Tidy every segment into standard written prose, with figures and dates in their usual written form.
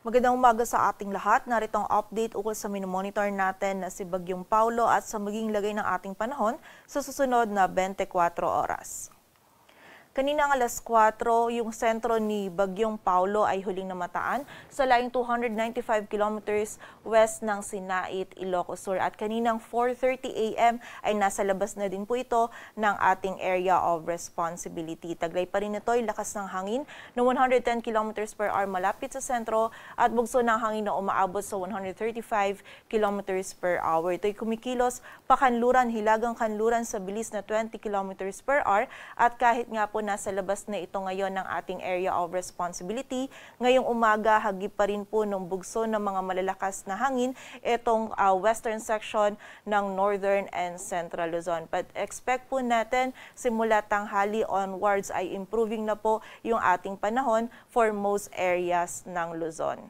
Magandang umaga sa ating lahat. Narito ang update ukol sa minomonitor natin na si Bagyong Paulo at sa maging lagay ng ating panahon sa susunod na 24 oras. Kaninang alas 4, yung sentro ni Bagyong Paulo ay huling namataan sa laing 295 kilometers west ng Sinait, Ilocos Sur. At kaninang 4:30 a.m. ay nasa labas na din po ito ng ating area of responsibility. Taglay pa rin ito ay lakas ng hangin na 110 kilometers per hour malapit sa sentro at bugso ng hangin na umaabot sa 135 kilometers per hour. Ito'y kumikilos pakanluran, hilagang kanluran sa bilis na 20 kilometers per hour at kahit nga po nasa labas na ito ngayon ng ating area of responsibility. Ngayong umaga, hagip pa rin po ng bugso ng mga malalakas na hangin itong western section ng northern and central Luzon. But expect po natin simula tanghali onwards ay improving na po yung ating panahon for most areas ng Luzon.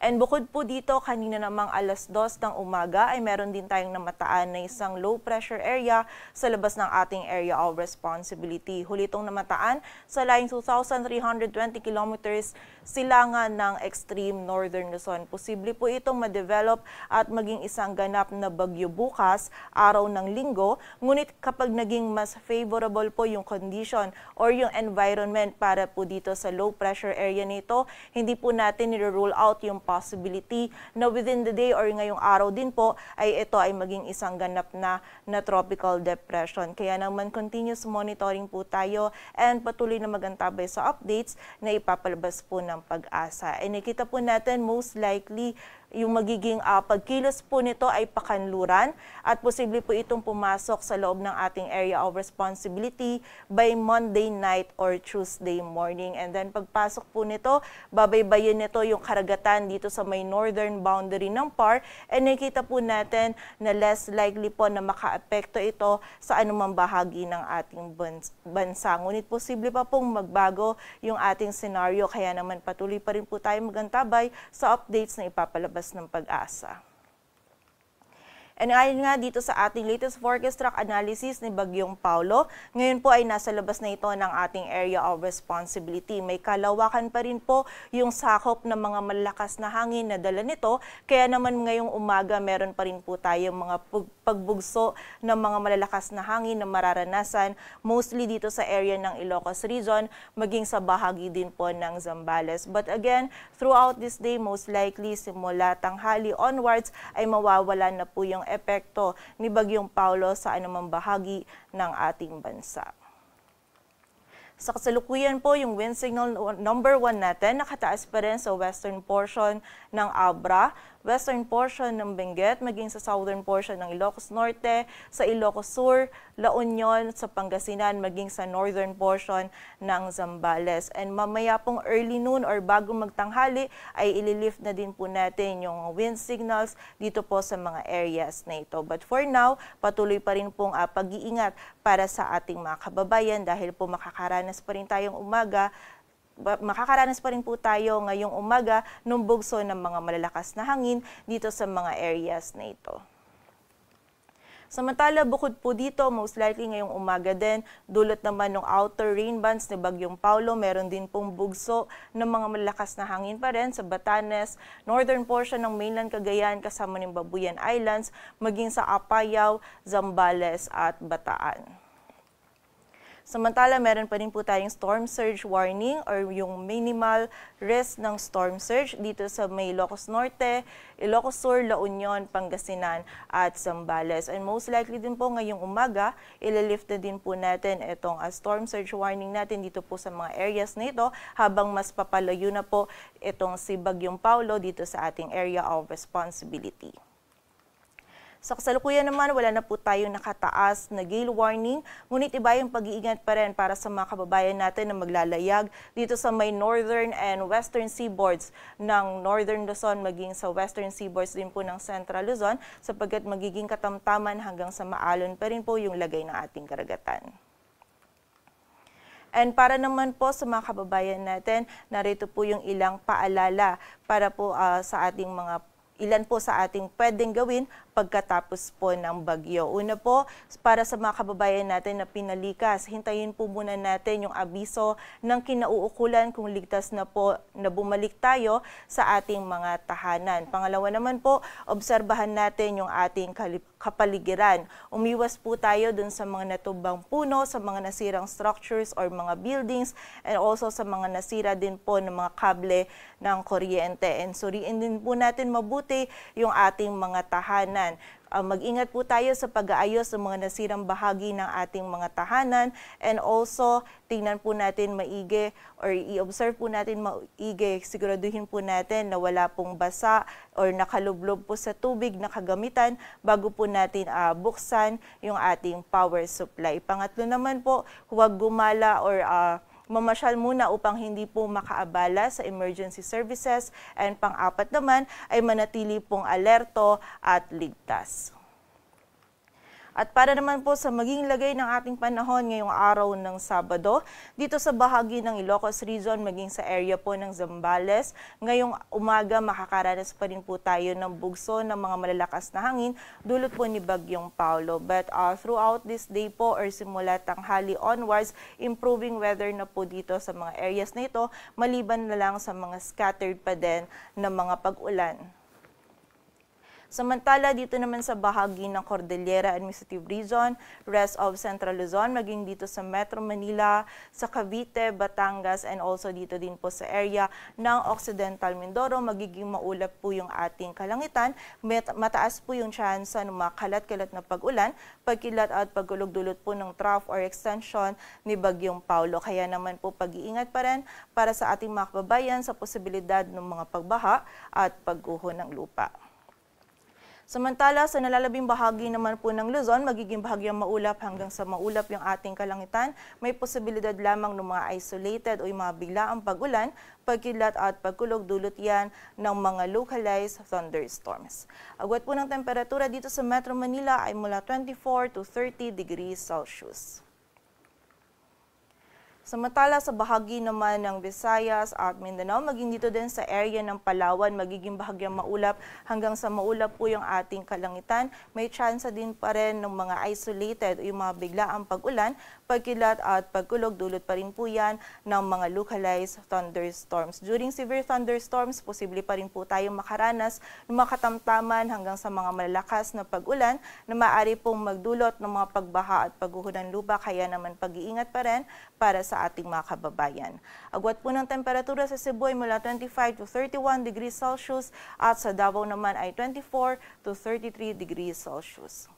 And bukod po dito, kanina namang alas 2 ng umaga ay meron din tayong namataan na isang low pressure area sa labas ng ating area of responsibility. Huli itong namataan sa laing 2,320 kilometers silangan ng extreme northern Luzon. Posible po itong ma-develop at maging isang ganap na bagyo bukas, araw ng linggo. Ngunit kapag naging mas favorable po yung condition or yung environment para po dito sa low pressure area nito, hindi po natin nire-rule out yung possibility na within the day or ngayong araw din po ay ito ay maging isang ganap na tropical depression. Kaya naman continuous monitoring po tayo and patuloy na magantabay sa updates na ipapalabas po ng Pag-asa. E nakita po natin most likely yung magiging pagkilos po nito ay pakanluran at posible po itong pumasok sa loob ng ating area of responsibility by Monday night or Tuesday morning. And then pagpasok po nito, babaybayin nito yung karagatan dito sa may northern boundary ng PAR and nakita po natin na less likely po na makaapekto ito sa anumang bahagi ng ating bansa. Ngunit posible pa pong magbago yung ating scenario kaya naman patuloy pa rin po tayo magantabay sa updates na ipapalabas ng Pag-asa. And ayon nga dito sa ating latest forecast track analysis ni Bagyong Paulo, ngayon po ay nasa labas na ito ng ating area of responsibility. May kalawakan pa rin po yung sakop ng mga malakas na hangin na dala nito, kaya naman ngayong umaga meron pa rin po tayong mga pagbugso ng mga malalakas na hangin na mararanasan, mostly dito sa area ng Ilocos Region, maging sa bahagi din po ng Zambales. But again, throughout this day, most likely simula tanghali onwards ay mawawala na po yung epekto ni Bagyong Paulo sa anumang bahagi ng ating bansa. Sa kasalukuyan po, yung wind signal number 1 natin nakataas pa rin sa western portion ng Abra, western portion ng Benguet, maging sa southern portion ng Ilocos Norte, sa Ilocos Sur, La Union, sa Pangasinan, maging sa northern portion ng Zambales. And mamaya pong early noon or bago magtanghali ay ililift na din po natin yung wind signals dito po sa mga areas na ito. But for now, patuloy pa rin pong pag-iingat para sa ating mga kababayan dahil po makakaranas pa rin po tayo ngayong umaga ng bugso ng mga malalakas na hangin dito sa mga areas na ito. Samantala, bukod po dito, most likely ngayong umaga din, dulot naman ng outer rain bands ni Bagyong Paulo, meron din pong bugso ng mga malalakas na hangin pa rin sa Batanes, northern portion ng mainland Cagayan kasama ng Babuyan Islands, maging sa Apayao, Zambales at Bataan. Samantala, meron pa rin po tayong storm surge warning or yung minimal risk ng storm surge dito sa may Ilocos Norte, Ilocos Sur, La Union, Pangasinan at Zambales. And most likely din po ngayong umaga, ililift na din po natin itong storm surge warning natin dito po sa mga areas na ito habang mas papalayo na po itong si Bagyong Paulo dito sa ating area of responsibility. Sa kasalukuyan naman, wala na po tayong nakataas na gale warning, ngunit iba yung pag-iingat pa rin para sa mga kababayan natin na maglalayag dito sa may northern and western seaboards ng northern Luzon, maging sa western seaboards din po ng central Luzon, sapagkat magiging katamtaman hanggang sa maalon pa rin po yung lagay ng ating karagatan. And para naman po sa mga kababayan natin, narito po yung ilang paalala para po sa ating mga ilan po sa ating pwedeng gawin pagkatapos po ng bagyo. Una po, para sa mga kababayan natin na pinalikas, hintayin po muna natin yung abiso ng kinauukulan kung ligtas na po na bumalik tayo sa ating mga tahanan. Pangalawa naman po, obserbahan natin yung ating kapaligiran. Umiwas po tayo dun sa mga natubang puno, sa mga nasirang structures or mga buildings, and also sa mga nasira din po ng mga kable ng kuryente. And suriin din po natin mabuti yung ating mga tahanan. Mag-ingat po tayo sa pag-aayos ng mga nasirang bahagi ng ating mga tahanan, and also tingnan po natin maigi or i-observe po natin maigi, siguraduhin po natin na wala pong basa or nakalublob po sa tubig na kagamitan bago po natin buksan yung ating power supply. Pangatlo naman po, huwag gumala or mamasyal muna upang hindi po makaabala sa emergency services, and pang-apat naman ay manatili pong alerto at ligtas. At para naman po sa maging lagay ng ating panahon ngayong araw ng Sabado, dito sa bahagi ng Ilocos Region, maging sa area po ng Zambales, ngayong umaga makakaranas pa rin po tayo ng bugso ng mga malalakas na hangin dulot po ni Bagyong Paulo. But throughout this day po or simula tanghali onwards, improving weather na po dito sa mga areas na ito, maliban na lang sa mga scattered pa din na mga pag-ulan. Samantala, dito naman sa bahagi ng Cordillera Administrative Region, rest of Central Luzon, maging dito sa Metro Manila, sa Cavite, Batangas, and also dito din po sa area ng Occidental Mindoro, magiging maulap po yung ating kalangitan. Mataas po yung tsansa ng mga kalat-kalat na pag-ulan, pagkilat at pagkulog-dulot po ng trough or extension ni Bagyong Paulo. Kaya naman po pag-iingat pa rin para sa ating mga kababayan sa posibilidad ng mga pagbaha at pagguho ng lupa. Samantala, sa nalalabing bahagi naman po ng Luzon, magiging bahagyang maulap hanggang sa maulap yung ating kalangitan. May posibilidad lamang ng mga isolated o yung mga biglaang pag-ulan, pagkilat at pagkulog, dulot yan ng mga localized thunderstorms. Agwat po ng temperatura dito sa Metro Manila ay mula 24 to 30 degrees Celsius. Samantala sa bahagi naman ng Visayas at Mindanao, maging dito din sa area ng Palawan, magiging bahagyang maulap hanggang sa maulap po yung ating kalangitan. May tsansa din pa rin ng mga isolated o yung mga biglaang pag-ulan, pagkilat at pagkulog, dulot pa rin po yan ng mga localized thunderstorms. During severe thunderstorms, posible pa rin po tayong makaranas ng mga katamtaman hanggang sa mga malalakas na pag-ulan na maaari pong magdulot ng mga pagbaha at pagguho ng lupa, kaya naman pag-iingat pa rin para sa ating mga kababayan. Agwat po ng temperatura sa Cebu ay mula 25 to 31 degrees Celsius at sa Davao naman ay 24 to 33 degrees Celsius.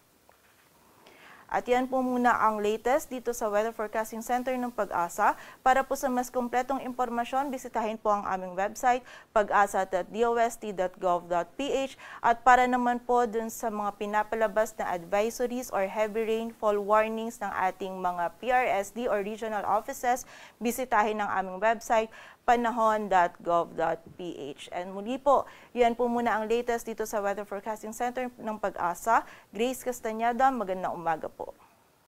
At yan po muna ang latest dito sa Weather Forecasting Center ng Pag-asa. Para po sa mas kumpletong impormasyon, bisitahin po ang aming website, pag-asa.dost.gov.ph, at para naman po dun sa mga pinapalabas na advisories or heavy rainfall warnings ng ating mga PRSD or regional offices, bisitahin ang aming website, panahon.gov.ph. And muli po, yan po muna ang latest dito sa Weather Forecasting Center ng Pag-asa. Grace Castañeda, magandang umaga po.